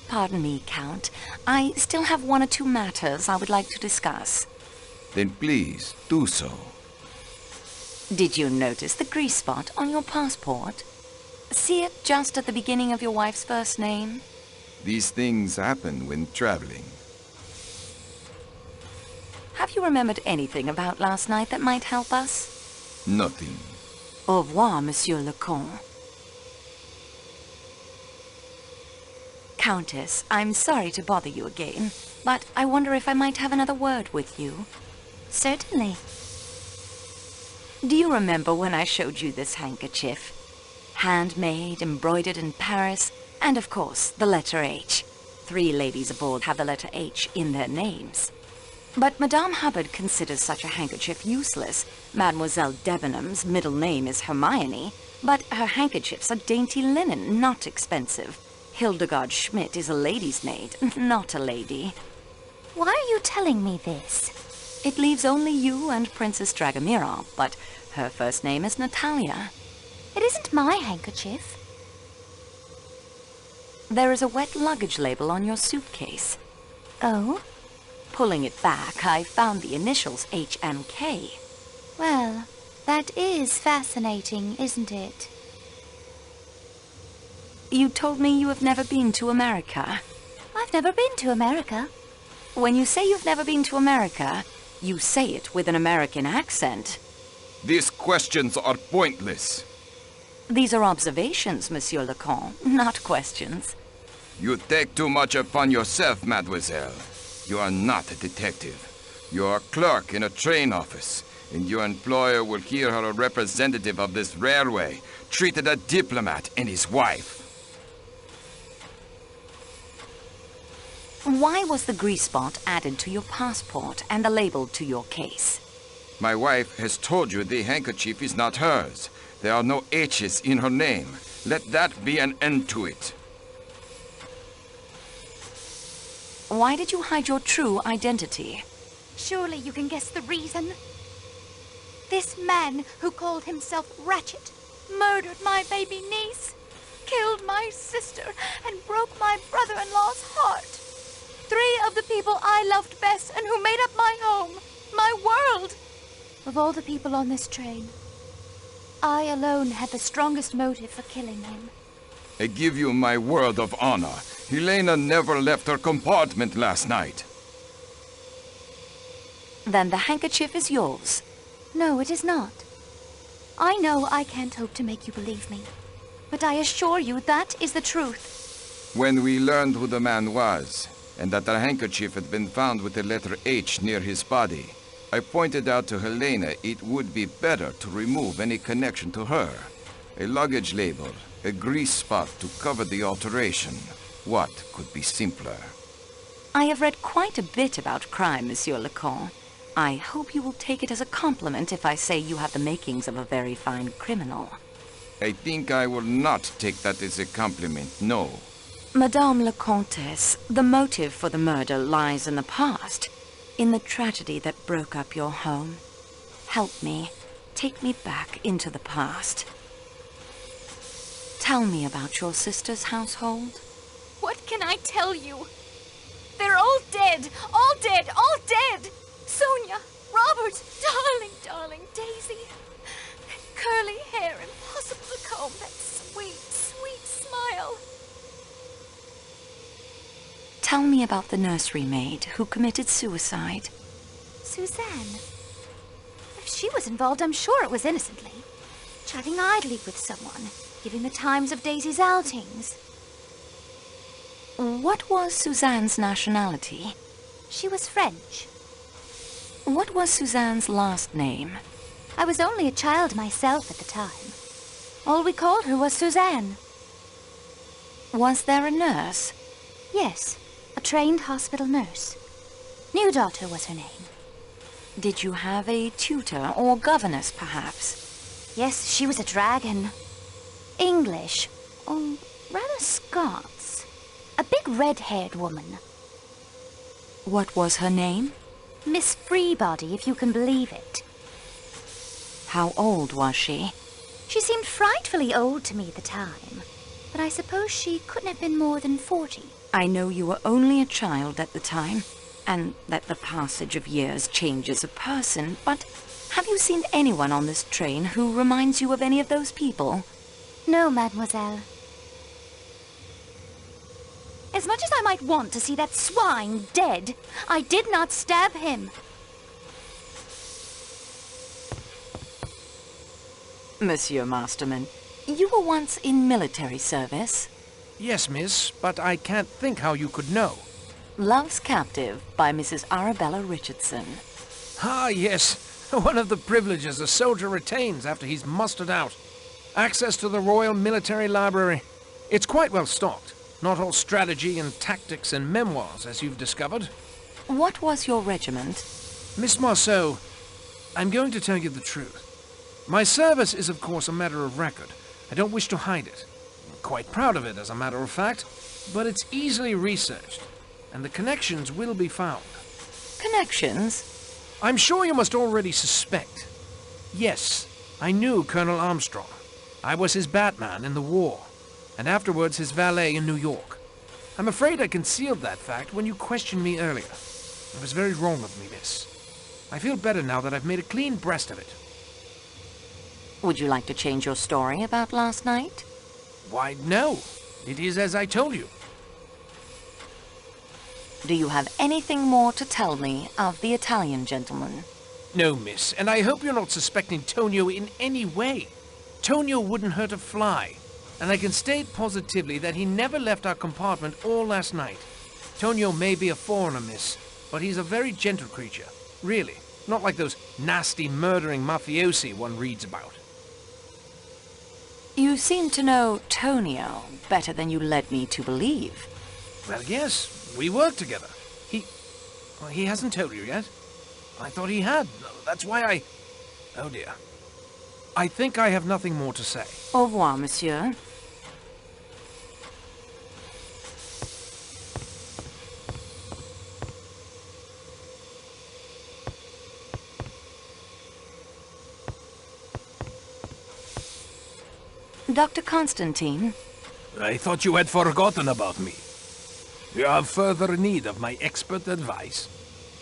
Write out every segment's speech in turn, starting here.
Pardon me, Count. I still have one or two matters I would like to discuss. Then please, do so. Did you notice the grease spot on your passport? See it just at the beginning of your wife's first name? These things happen when traveling. Have you remembered anything about last night that might help us? Nothing. Au revoir, Monsieur le Comte. Countess, I'm sorry to bother you again, but I wonder if I might have another word with you. Certainly. Do you remember when I showed you this handkerchief? Handmade, embroidered in Paris, and of course, the letter H. 3 ladies aboard have the letter H in their names. But Madame Hubbard considers such a handkerchief useless. Mademoiselle Debenham's middle name is Hermione, but her handkerchiefs are dainty linen, not expensive. Hildegard Schmidt is a lady's maid, not a lady. Why are you telling me this? It leaves only you and Princess Dragomira, but her first name is Natalia. It isn't my handkerchief. There is a wet luggage label on your suitcase. Oh? Pulling it back, I found the initials HMK. Well, that is fascinating, isn't it? You told me you have never been to America. I've never been to America. When you say you've never been to America, you say it with an American accent. These questions are pointless. These are observations, Monsieur le Comte, not questions. You take too much upon yourself, mademoiselle. You are not a detective. You are a clerk in a train office, and your employer will hear her a representative of this railway treated a diplomat and his wife. Why was the grease spot added to your passport and the label to your case? My wife has told you the handkerchief is not hers. There are no H's in her name. Let that be an end to it. Why did you hide your true identity? Surely you can guess the reason. This man who called himself Ratchet murdered my baby niece, killed my sister, and broke my brother-in-law's heart. 3 of the people I loved best and who made up my home, my world. Of all the people on this train, I alone had the strongest motive for killing him. I give you my word of honor. Helena never left her compartment last night. Then the handkerchief is yours. No, it is not. I know I can't hope to make you believe me, but I assure you that is the truth. When we learned who the man was, and that the handkerchief had been found with the letter H near his body, I pointed out to Helena it would be better to remove any connection to her. A luggage label, a grease spot to cover the alteration. What could be simpler? I have read quite a bit about crime, Monsieur le Comte. I hope you will take it as a compliment if I say you have the makings of a very fine criminal. I think I will not take that as a compliment, no. Madame la Comtesse, the motive for the murder lies in the past, in the tragedy that broke up your home. Help me. Take me back into the past. Tell me about your sister's household. What can I tell you? They're all dead! All dead! All dead! Sonia! Robert! Darling, darling Daisy! Curly hair, impossible to comb, that sweet, sweet smile. Tell me about the nursery maid who committed suicide. Suzanne. If she was involved, I'm sure it was innocently. Chatting idly with someone, giving the times of Daisy's outings. What was Suzanne's nationality? She was French. What was Suzanne's last name? I was only a child myself at the time. All we called her was Suzanne. Was there a nurse? Yes, a trained hospital nurse. New Daughter was her name. Did you have a tutor or governess, perhaps? Yes, she was a dragon. English, or rather Scots. A big red-haired woman. What was her name? Miss Freebody, if you can believe it. How old was she? She seemed frightfully old to me at the time, but I suppose she couldn't have been more than 40. I know you were only a child at the time, and that the passage of years changes a person, but have you seen anyone on this train who reminds you of any of those people? No, mademoiselle. As much as I might want to see that swine dead, I did not stab him. Monsieur Masterman, you were once in military service. Yes, miss, but I can't think how you could know. Love's Captive by Mrs. Arabella Richardson. Ah, yes. One of the privileges a soldier retains after he's mustered out. Access to the Royal Military Library. It's quite well stocked. Not all strategy and tactics and memoirs, as you've discovered. What was your regiment? Miss Marceau, I'm going to tell you the truth. My service is, of course, a matter of record. I don't wish to hide it. I'm quite proud of it, as a matter of fact. But it's easily researched, and the connections will be found. Connections? I'm sure you must already suspect. Yes, I knew Colonel Armstrong. I was his Batman in the war, and afterwards his valet in New York. I'm afraid I concealed that fact when you questioned me earlier. It was very wrong of me, miss. I feel better now that I've made a clean breast of it. Would you like to change your story about last night? Why, no. It is as I told you. Do you have anything more to tell me of the Italian gentleman? No, miss, and I hope you're not suspecting Tonio in any way. Tonio wouldn't hurt a fly, and I can state positively that he never left our compartment all last night. Tonio may be a foreigner, miss, but he's a very gentle creature, really. Not like those nasty, murdering mafiosi one reads about. You seem to know Tonio better than you led me to believe. Well, yes, we work together. He hasn't told you yet. I thought he had. That's why I... Oh, dear. I think I have nothing more to say. Au revoir, monsieur. Dr. Constantine? I thought you had forgotten about me. You have further need of my expert advice.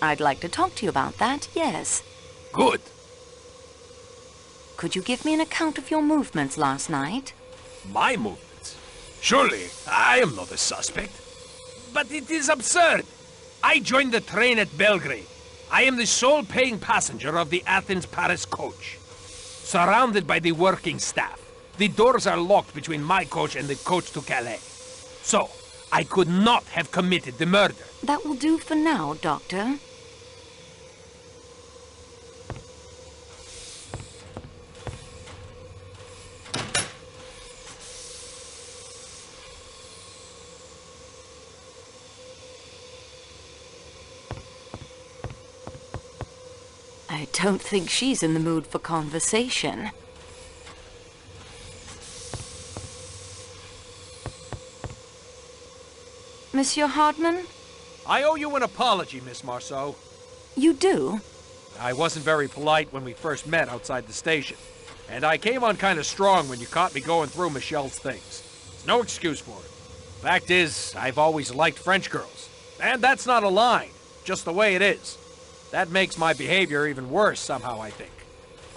I'd like to talk to you about that, yes. Good. Could you give me an account of your movements last night? My movements? Surely, I am not a suspect. But it is absurd. I joined the train at Belgrade. I am the sole paying passenger of the Athens-Paris coach. Surrounded by the working staff. The doors are locked between my coach and the coach to Calais. So, I could not have committed the murder. That will do for now, Doctor. I don't think she's in the mood for conversation. Monsieur Hardman? I owe you an apology, Miss Marceau. You do? I wasn't very polite when we first met outside the station. And I came on kind of strong when you caught me going through Michelle's things. There's no excuse for it. Fact is, I've always liked French girls. And that's not a line, just the way it is. That makes my behavior even worse somehow, I think.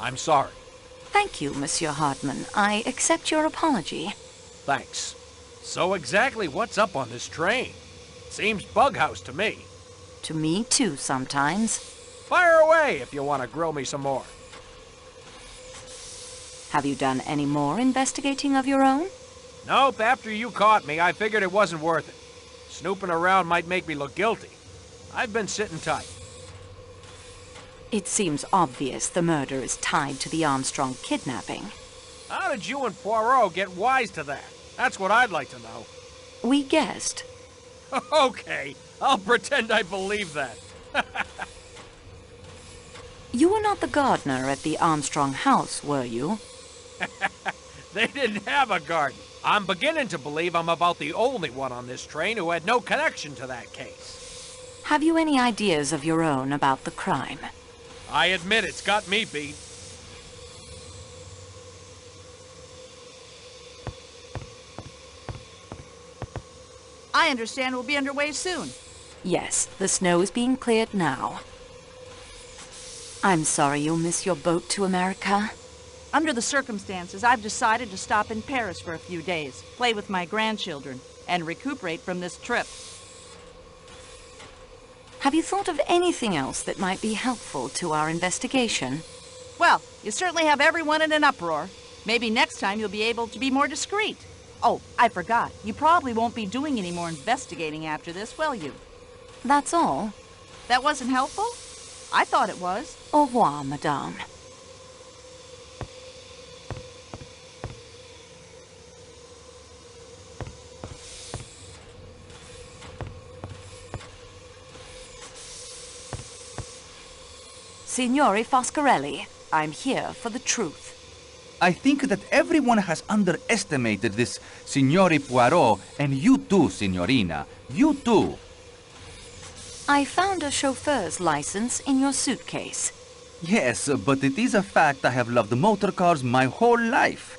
I'm sorry. Thank you, Monsieur Hardman. I accept your apology. Thanks. So exactly what's up on this train? Seems bughouse to me. To me, too, sometimes. Fire away if you want to grill me some more. Have you done any more investigating of your own? Nope, after you caught me, I figured it wasn't worth it. Snooping around might make me look guilty. I've been sitting tight. It seems obvious the murder is tied to the Armstrong kidnapping. How did you and Poirot get wise to that? That's what I'd like to know. We guessed. Okay, I'll pretend I believe that. You were not the gardener at the Armstrong house, were you? They didn't have a garden. I'm beginning to believe I'm about the only one on this train who had no connection to that case. Have you any ideas of your own about the crime? I admit it's got me beat. I understand we'll be underway soon. Yes, the snow is being cleared now. I'm sorry you'll miss your boat to America. Under the circumstances, I've decided to stop in Paris for a few days, play with my grandchildren, and recuperate from this trip. Have you thought of anything else that might be helpful to our investigation? Well, you certainly have everyone in an uproar. Maybe next time you'll be able to be more discreet. Oh, I forgot. You probably won't be doing any more investigating after this, will you? That's all. That wasn't helpful? I thought it was. Au revoir, madame. Signore Foscarelli, I'm here for the truth. I think that everyone has underestimated this Signore Poirot, and you too, Signorina. You too. I found a chauffeur's license in your suitcase. Yes, but it is a fact I have loved motor cars my whole life.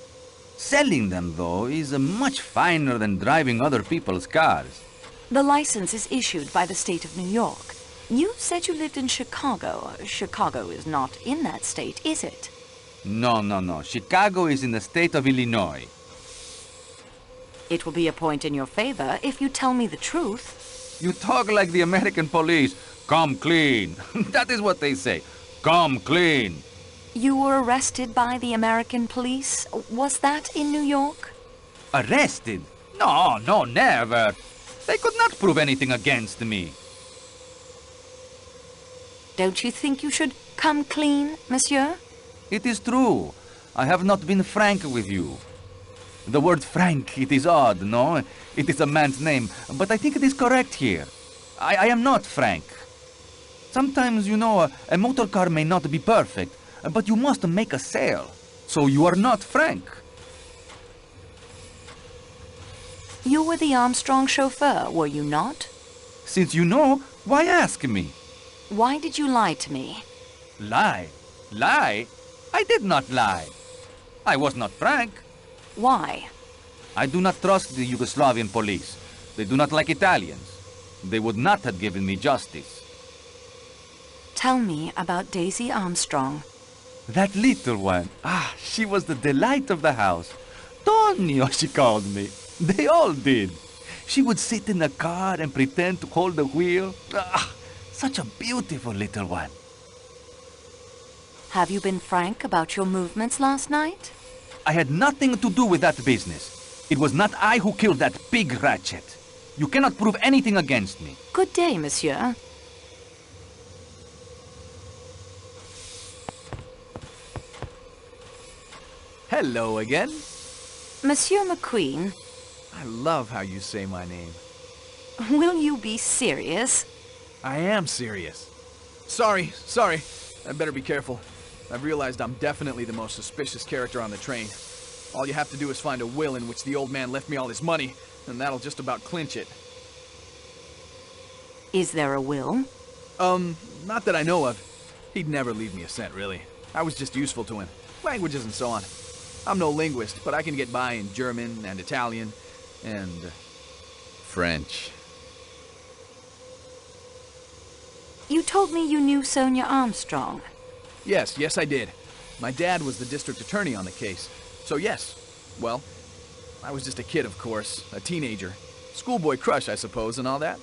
Selling them, though, is much finer than driving other people's cars. The license is issued by the state of New York. You said you lived in Chicago. Chicago is not in that state, is it? No. Chicago is in the state of Illinois. It will be a point in your favor if you tell me the truth. You talk like the American police. Come clean. That is what they say. Come clean. You were arrested by the American police. Was that in New York? Arrested? No, never. They could not prove anything against me. Don't you think you should come clean, monsieur? It is true. I have not been frank with you. The word frank, it is odd, no? It is a man's name, but I think it is correct here. I am not frank. Sometimes, you know, a motor car may not be perfect, but you must make a sale. So you are not frank. You were the Armstrong chauffeur, were you not? Since you know, why ask me? Why did you lie to me? Lie? Lie? I did not lie. I was not frank. Why? I do not trust the Yugoslavian police. They do not like Italians. They would not have given me justice. Tell me about Daisy Armstrong. That little one. She was the delight of the house. Tonio, she called me. They all did. She would sit in the car and pretend to hold the wheel. Such a beautiful little one. Have you been frank about your movements last night? I had nothing to do with that business. It was not I who killed that pig Ratchet. You cannot prove anything against me. Good day, monsieur. Hello again. Monsieur McQueen, I love how you say my name. will you be serious? I am serious. Sorry. I better be careful. I've realized I'm definitely the most suspicious character on the train. All you have to do is find a will in which the old man left me all his money, and that'll just about clinch it. Is there a will? Not that I know of. He'd never leave me a cent, really. I was just useful to him. Languages and so on. I'm no linguist, but I can get by in German and Italian and French. You told me you knew Sonia Armstrong. Yes, I did. My dad was the district attorney on the case. So yes, well, I was just a kid, of course, a teenager. Schoolboy crush, I suppose, and all that.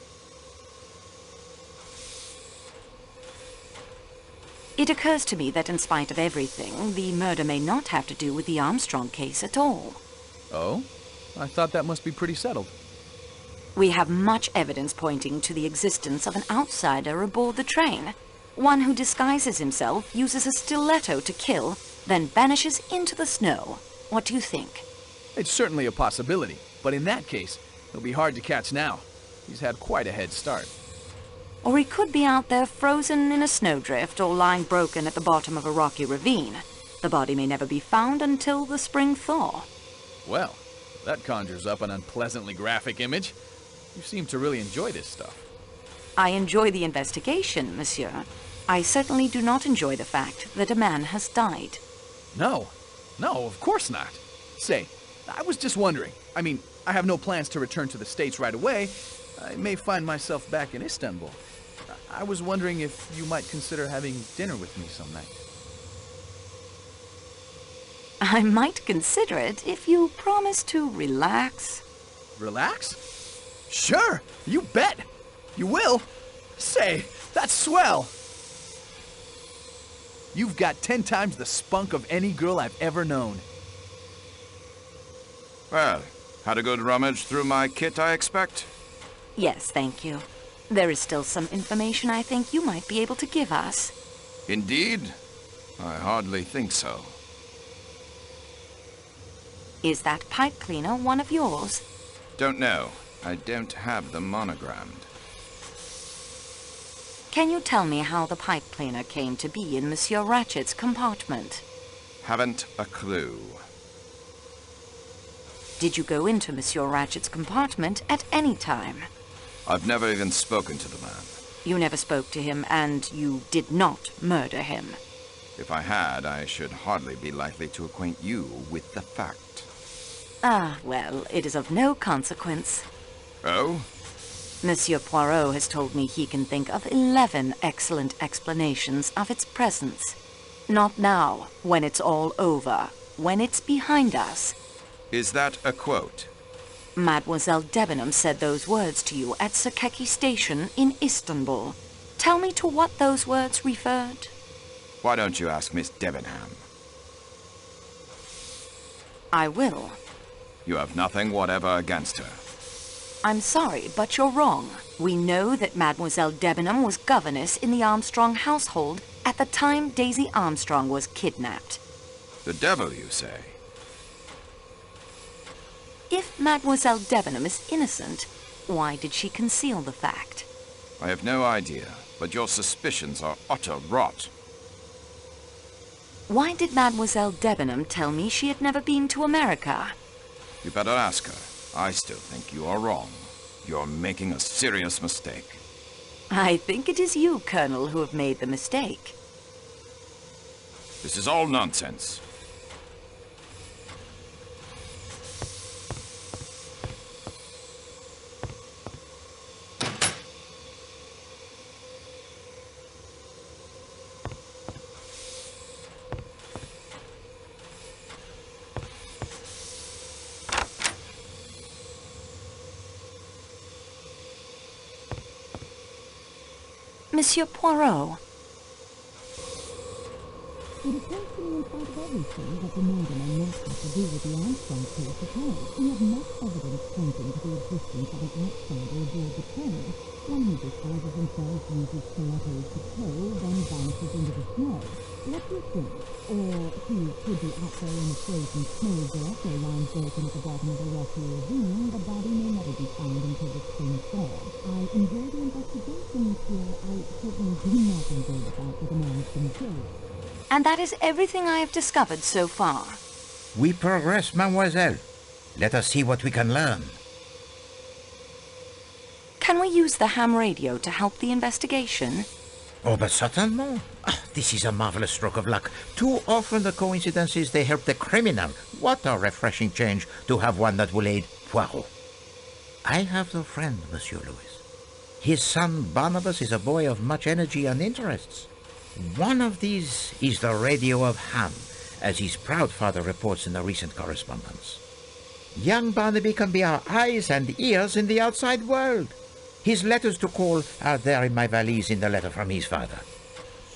It occurs to me that in spite of everything, the murder may not have to do with the Armstrong case at all. Oh? I thought that must be pretty settled. We have much evidence pointing to the existence of an outsider aboard the train. One who disguises himself, uses a stiletto to kill, then vanishes into the snow. What do you think? It's certainly a possibility, but in that case, he'll be hard to catch now. He's had quite a head start. Or he could be out there frozen in a snowdrift or lying broken at the bottom of a rocky ravine. The body may never be found until the spring thaw. Well, that conjures up an unpleasantly graphic image. You seem to really enjoy this stuff. I enjoy the investigation, monsieur. I certainly do not enjoy the fact that a man has died. No, of course not. Say, I was just wondering. I mean, I have no plans to return to the States right away. I may find myself back in Istanbul. I was wondering if you might consider having dinner with me some night. I might consider it if you promise to relax. Relax? Sure, you bet. You will? Say, that's swell. You've got 10 times the spunk of any girl I've ever known. Well, had a good rummage through my kit, I expect? Yes, thank you. There is still some information I think you might be able to give us. Indeed? I hardly think so. Is that pipe cleaner one of yours? Don't know. I don't have them monogrammed. Can you tell me how the pipe cleaner came to be in Monsieur Ratchet's compartment? Haven't a clue. Did you go into Monsieur Ratchet's compartment at any time? I've never even spoken to the man. You never spoke to him, and you did not murder him. If I had, I should hardly be likely to acquaint you with the fact. Ah, well, it is of no consequence. Oh? Monsieur Poirot has told me he can think of 11 excellent explanations of its presence. Not now, when it's all over, when it's behind us. Is that a quote? Mademoiselle Debenham said those words to you at Sakeki Station in Istanbul. Tell me to what those words referred. Why don't you ask Miss Debenham? I will. You have nothing whatever against her. I'm sorry, but you're wrong. We know that Mademoiselle Debenham was governess in the Armstrong household at the time Daisy Armstrong was kidnapped. The devil, you say? If Mademoiselle Debenham is innocent, why did she conceal the fact? I have no idea, but your suspicions are utter rot. Why did Mademoiselle Debenham tell me she had never been to America? You better ask her. I still think you are wrong. You're making a serious mistake. I think it is you, Colonel, who have made the mistake. This is all nonsense. Monsieur Poirot. It occurs to me in spite of everything that the murder may not have to do with the Armstrong case at all. We have much evidence pointing to the existence of an outsider aboard the train. One who disguises himself, uses stilettos to tow, then vanishes into the snow. What do you think? Or he could be out there in a frozen snowdrift or lying broken at the bottom of a rocky ravine. The body may never be found until the spring thaw. I enjoy the investigation, monsieur. I certainly do not enjoy the fact that the man is been killed. And that is everything I have discovered so far. We progress, mademoiselle. Let us see what we can learn. Can we use the ham radio to help the investigation? Oh, but certainement. This is a marvelous stroke of luck. Too often the coincidences, they help the criminal. What a refreshing change to have one that will aid Poirot. I have a friend, Monsieur Louis. His son Barnabas is a boy of much energy and interests. One of these is the radio of Ham, as his proud father reports in the recent correspondence. Young Barnaby can be our eyes and ears in the outside world. His letters to call are there in my valise in the letter from his father.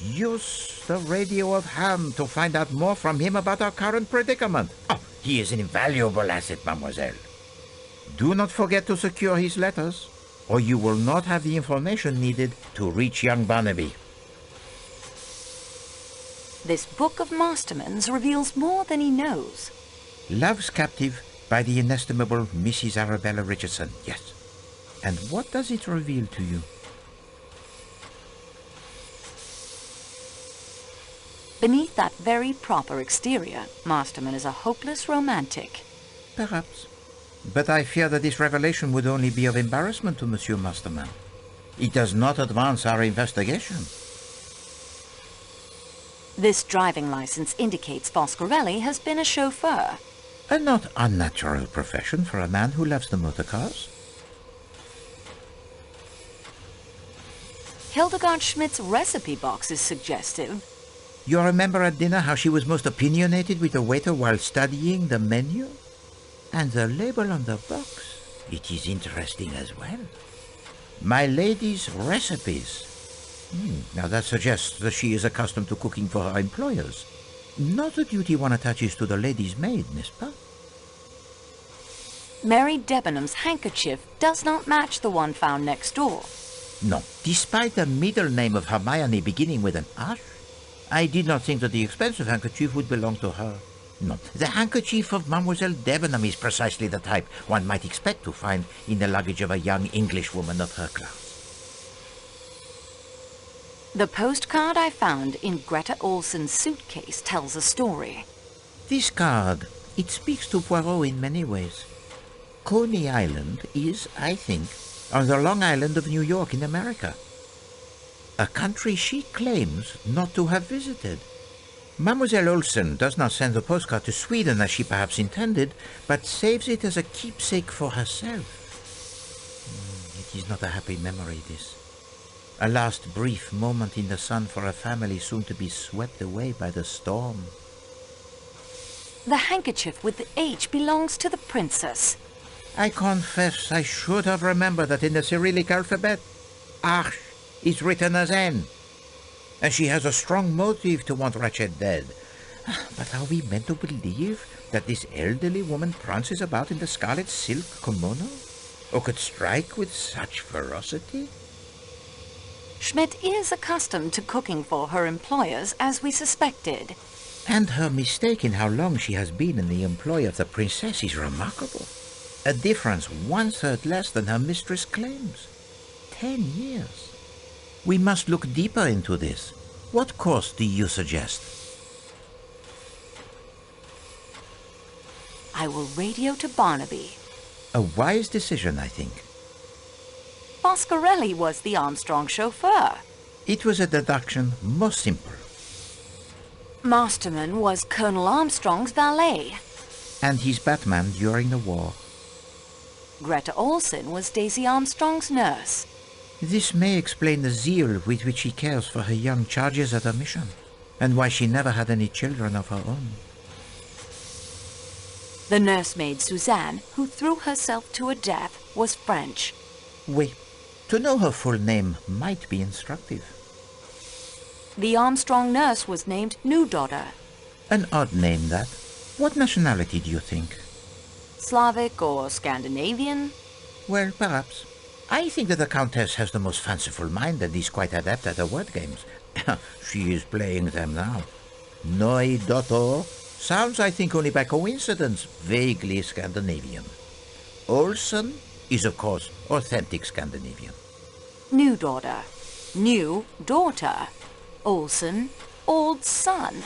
Use the radio of Ham to find out more from him about our current predicament. Oh, he is an invaluable asset, mademoiselle. Do not forget to secure his letters, or you will not have the information needed to reach young Barnaby. This book of Masterman's reveals more than he knows. Love's Captive by the inestimable Mrs. Arabella Richardson, yes. And what does it reveal to you? Beneath that very proper exterior, Masterman is a hopeless romantic. Perhaps. But I fear that this revelation would only be of embarrassment to Monsieur Masterman. It does not advance our investigation. This driving license indicates Foscarelli has been a chauffeur. A not unnatural profession for a man who loves the motor cars. Hildegard Schmidt's recipe box is suggestive. You remember at dinner how she was most opinionated with the waiter while studying the menu? And the label on the box, it is interesting as well. My lady's recipes. Now that suggests that she is accustomed to cooking for her employers. Not a duty one attaches to the lady's maid, n'est-ce pas? Mary Debenham's handkerchief does not match the one found next door. No, despite the middle name of Hermione beginning with an H, I did not think that the expensive handkerchief would belong to her. No, the handkerchief of Mademoiselle Debenham is precisely the type one might expect to find in the luggage of a young Englishwoman of her class. The postcard I found in Greta Olsen's suitcase tells a story. This card, it speaks to Poirot in many ways. Coney Island is, I think, on the Long Island of New York in America. A country she claims not to have visited. Mademoiselle Olsen does not send the postcard to Sweden as she perhaps intended, but saves it as a keepsake for herself. It is not a happy memory, this. A last brief moment in the sun for a family soon to be swept away by the storm. The handkerchief with the H belongs to the princess. I confess I should have remembered that in the Cyrillic alphabet, H is written as N. And she has a strong motive to want Ratchet dead. But are we meant to believe that this elderly woman prances about in the scarlet silk kimono? Or could strike with such ferocity? Schmidt is accustomed to cooking for her employers, as we suspected. And her mistake in how long she has been in the employ of the princess is remarkable. A difference 1/3 less than her mistress claims. 10 years. We must look deeper into this. What course do you suggest? I will radio to Barnaby. A wise decision, I think. Boscarelli was the Armstrong chauffeur. It was a deduction most simple. Masterman was Colonel Armstrong's valet. And his Batman during the war. Greta Olsen was Daisy Armstrong's nurse. This may explain the zeal with which she cares for her young charges at her mission, and why she never had any children of her own. The nursemaid Suzanne, who threw herself to her death, was French. Oui. To know her full name might be instructive. The Armstrong nurse was named New Daughter. An odd name, that. What nationality do you think? Slavic or Scandinavian? Well, perhaps. I think that the Countess has the most fanciful mind and is quite adept at her word games. She is playing them now. Neue Daughter sounds, I think, only by coincidence, vaguely Scandinavian. Olsen is, of course, authentic Scandinavian. New Daughter. New Daughter. Olsen, old son.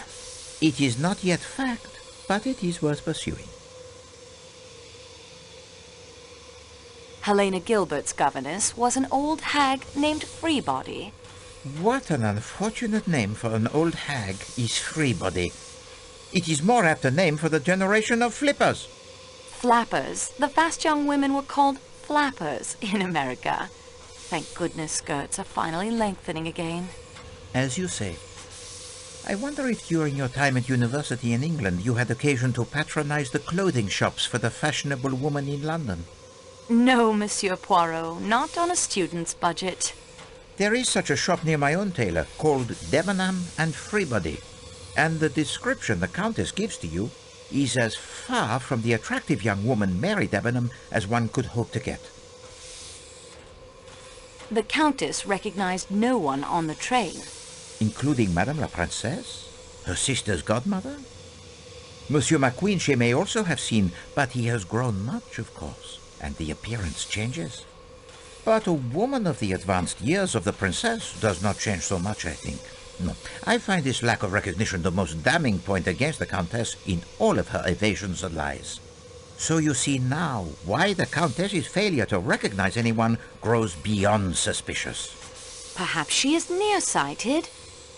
It is not yet fact, but it is worth pursuing. Helena Gilbert's governess was an old hag named Freebody. What an unfortunate name for an old hag is Freebody. It is more apt a name for the generation of flippers. Flappers. The fast young women were called flappers in America. Thank goodness skirts are finally lengthening again. As you say. I wonder if during your time at university in England you had occasion to patronize the clothing shops for the fashionable woman in London. No, Monsieur Poirot, not on a student's budget. There is such a shop near my own tailor called Debenham and Freebody, and the description the Countess gives to you is as far from the attractive young woman Mary Debenham as one could hope to get. The Countess recognized no one on the train. Including Madame la Princesse, her sister's godmother? Monsieur McQueen she may also have seen, but he has grown much, of course, and the appearance changes. But a woman of the advanced years of the princess does not change so much, I think. No, I find this lack of recognition the most damning point against the Countess in all of her evasions and lies. So you see now why the Countess's failure to recognize anyone grows beyond suspicious. Perhaps she is nearsighted.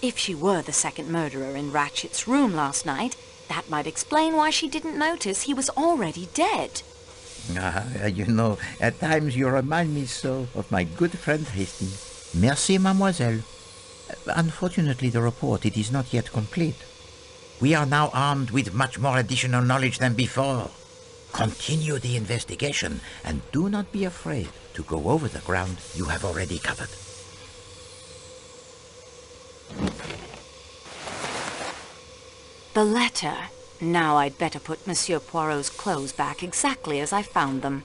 If she were the second murderer in Ratchet's room last night, That might explain why she didn't notice he was already dead. You know, at times you remind me so of my good friend Hastings. Merci, mademoiselle. Unfortunately, the report, it is not yet complete. We are now armed with much more additional knowledge than before. Continue the investigation, and do not be afraid to go over the ground you have already covered. The letter. Now I'd better put Monsieur Poirot's clothes back exactly as I found them.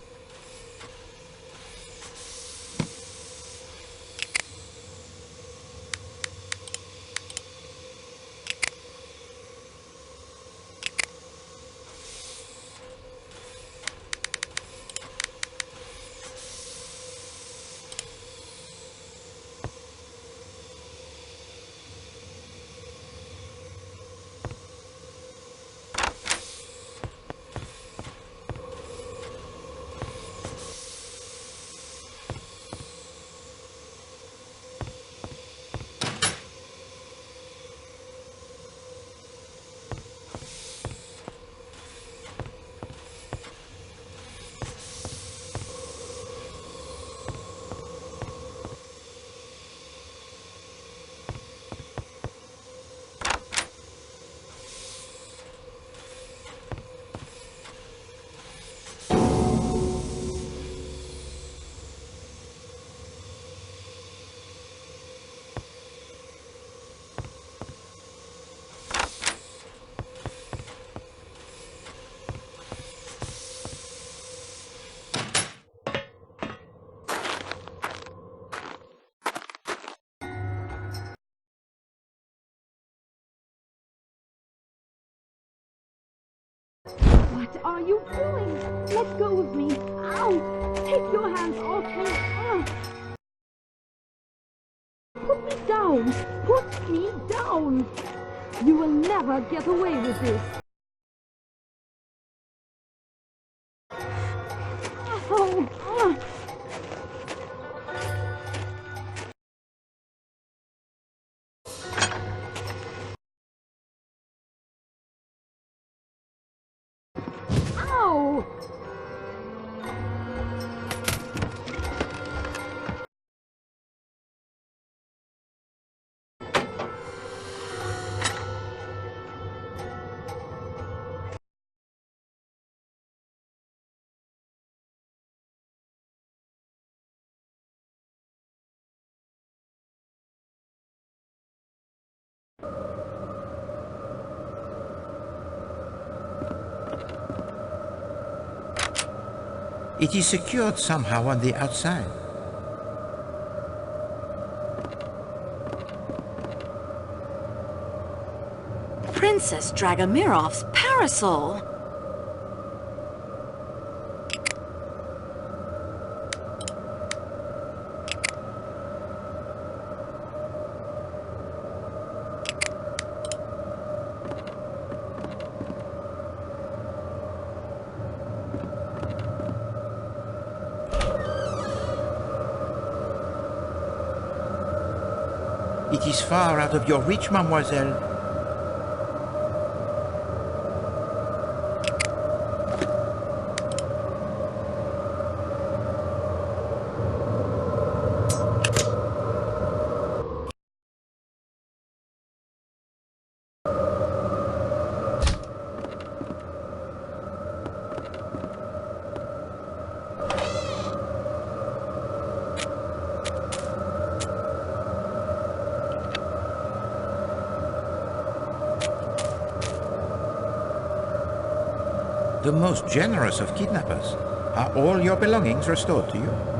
What are you doing? Let go of me. Ow! Take your hands off me. Put me down. Put me down. You will never get away with this. Oh, Ow! It is secured somehow on the outside. Princess Dragomirov's parasol! It is far out of your reach, mademoiselle. The most generous of kidnappers. Are all your belongings restored to you?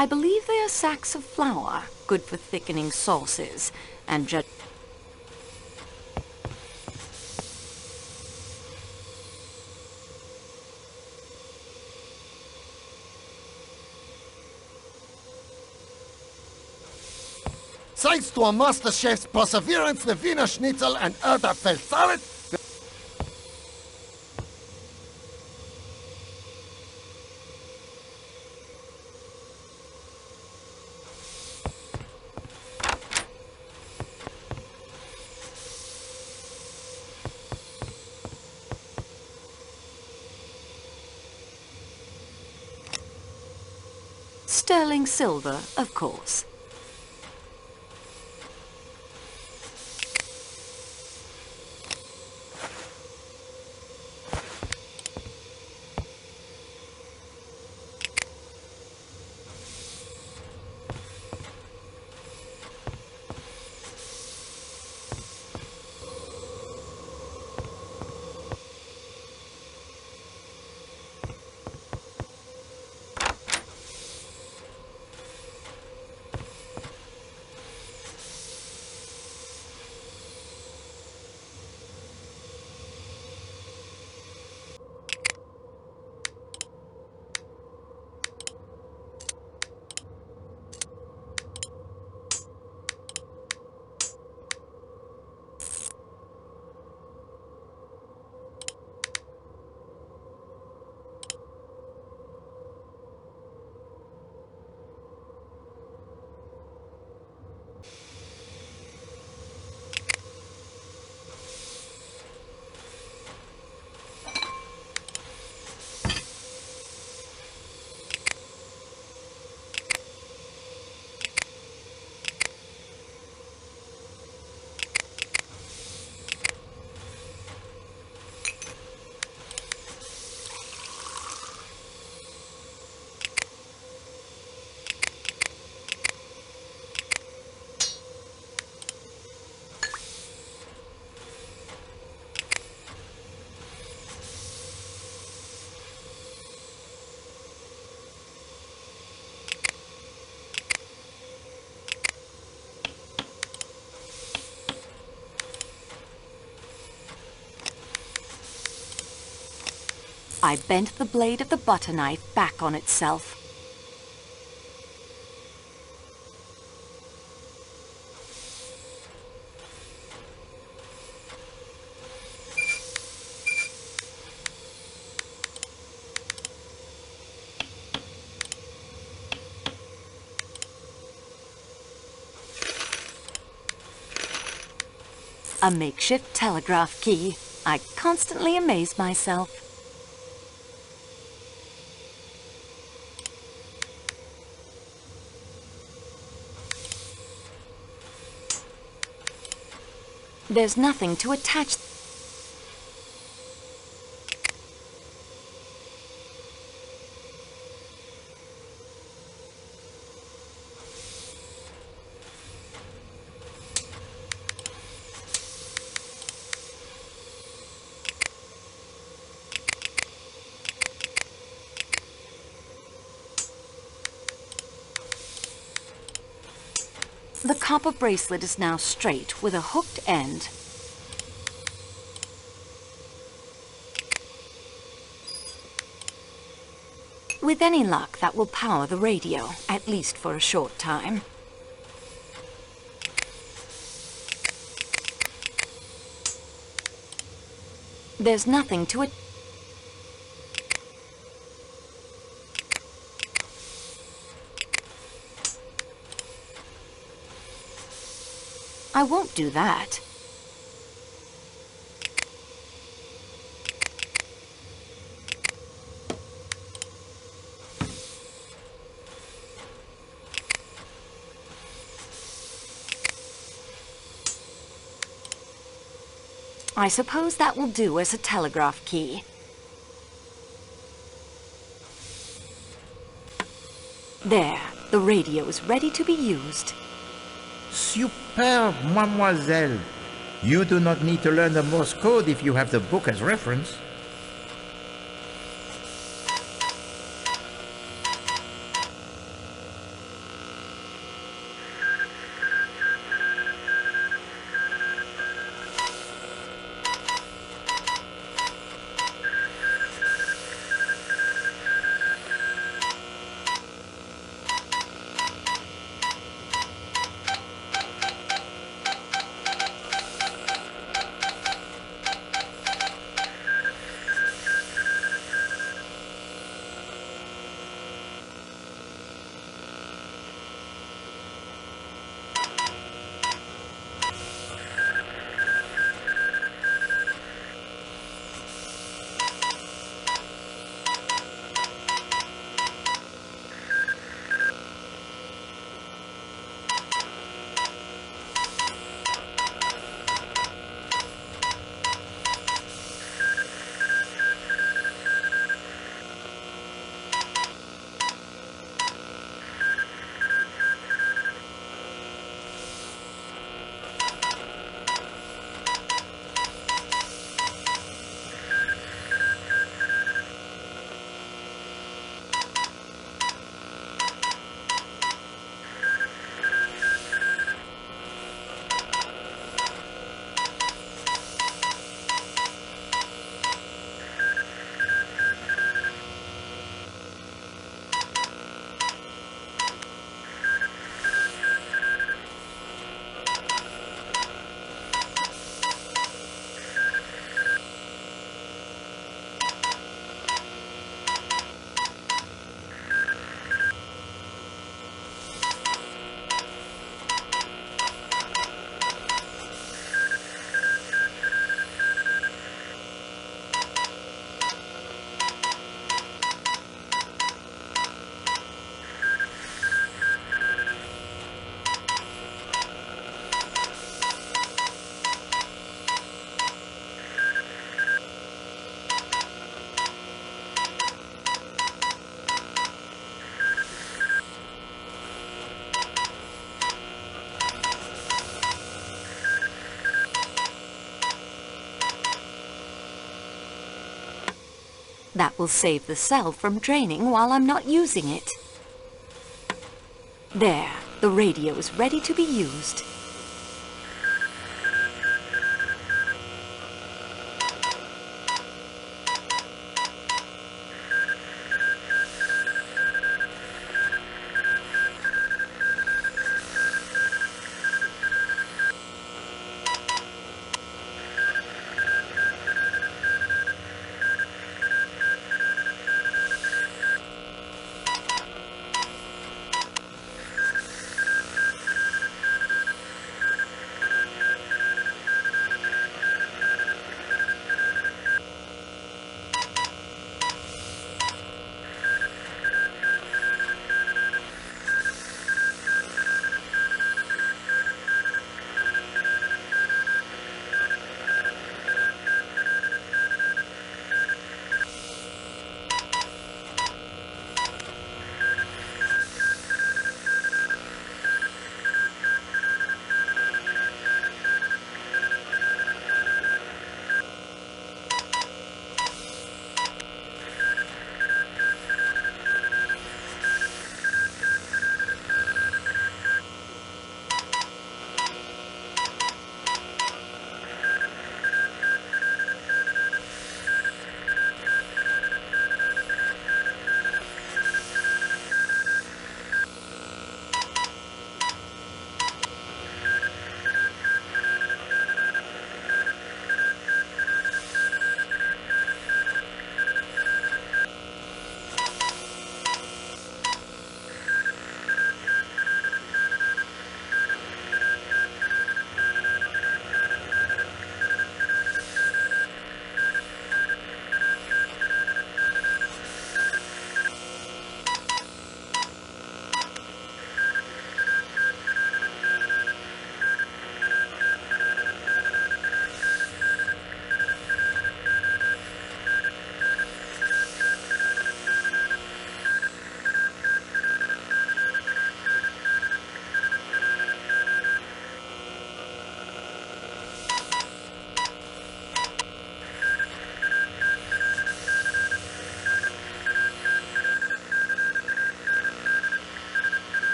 I believe they are sacks of flour, good for thickening sauces, and Thanks to a master chef's perseverance, the Wiener Schnitzel and other fell salad. sterling silver, of course. I bent the blade of the butter knife back on itself. A makeshift telegraph key. I constantly amaze myself. There's nothing to attach. The copper bracelet is now straight with a hooked end. With any luck, that will power the radio, at least for a short time. There's nothing to it. I won't do that. I suppose that will do as a telegraph key. There, the radio is ready to be used. Superb, mademoiselle. You do not need to learn the Morse code if you have the book as reference. That will save the cell from draining while I'm not using it. There, the radio is ready to be used.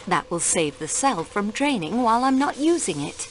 That will save the cell from draining while I'm not using it.